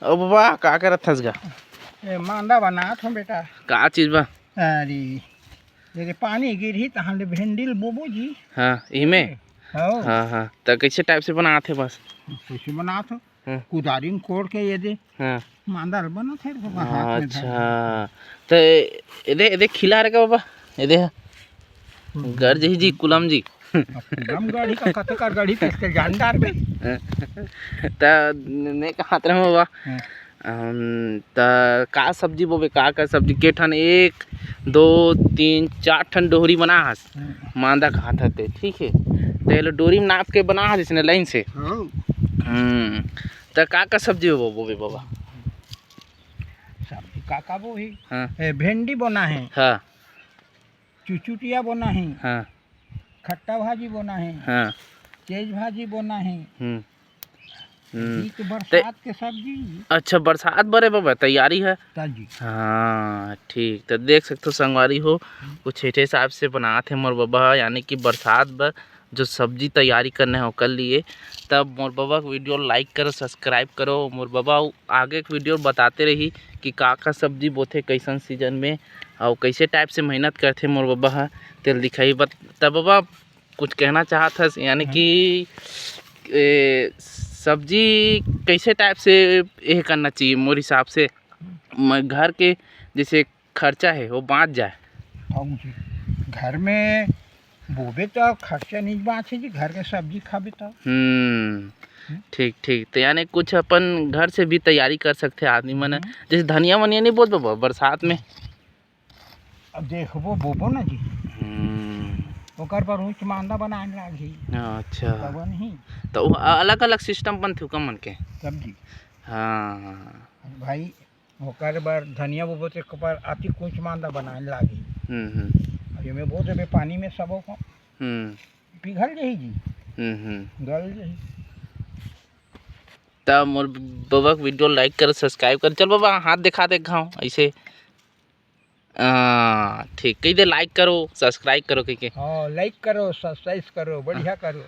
ओ बाबा का करत हस गा? ए मांदा बनात हूँ बेटा। का चीज बा? अरे ये पानी गिरही तो हमने भिंडी बोबो जी। हाँ इमे। हो हाँ हाँ तो कैसे टाइप से बनात है बस? कैसे बनात हो? हाँ कुदारी में कोड़ के ये दे हाँ। मांदा बना थे हाथ में धर। अच्छा तो ये खिला रहे का बाबा? ये गढ़ जी कुलम जी कुलम गाड़ी का कतकर गाड़ी किसके जानदार में त ने का हाथ रहे बाबा त का सब्जी बोबे का सब्जी के ठन 1 2 3 4 ठन डोहरी बना हस मांदा खात हते ठीक है तो ये डोरी में नाप के बना हस इसने लाइन से त का सब्जी बोबे बाबा? सब्जी का वो ही हाँ भिंडी बना है, हाँ चुचुटिया बना है, हाँ खट्टा भाजी बना है, हाँ तेज भाजी बना है। तो बरसात के सब्जी। अच्छा बरसात बरे बाबा तैयारी है ताजी। हाँ ठीक तो देख सकते हो संगवारी हो कुछ ऐसे हिसाब से बनाते हैं मोर बाबा यानी कि बरसात बर जो सब्जी तैयारी करने हो कर लिए तब मोर बाबा को वीडियो लाइक करो सब्सक्राइब करो। मोर बाबा आगे एक वीडियो बताते रही कि का सब्जी बोथे कैसन सीजन में और कैसे टाइप से मेहनत करते मोर बाबा है तेल दिखाई तब बाबा कुछ कहना चाहत है यानी कि सब्जी कैसे टाइप से यह करना चाहिए मोर हिसाब से घर के जैसे खर्चा है वो बाँच जाए। घर में बोबे तो खर्चा नहीं बाँचे जी घर के सब्जी खाबे तो। ठीक ठीक तो यानी कुछ अपन घर से भी तैयारी कर सकते हैं आदमी मन जैसे धनिया वनिया नहीं बोल बाबा बरसात में अब देखबो बोबो ना जी ओकर पर ऊँच मांदा बनाने लागी। अच्छा तब नहीं तो अलग अलग सिस्टम बनते हो मन के सब्जी। हाँ भाई ओकर बर धनिया बोबो ते पर अति कुछ मांदा बनाने लागी। ये में बहुत है पानी में सबो को पिघल जाही जी गल जाही। तब मोर बाबा वीडियो लाइक करो सब्सक्राइब करो। चल बाबा हाथ दिखा दे घाव ऐसे ठीक कही दे लाइक करो सब्सक्राइब करो कही के। हाँ लाइक करो सब्सक्राइब करो बढ़िया करो।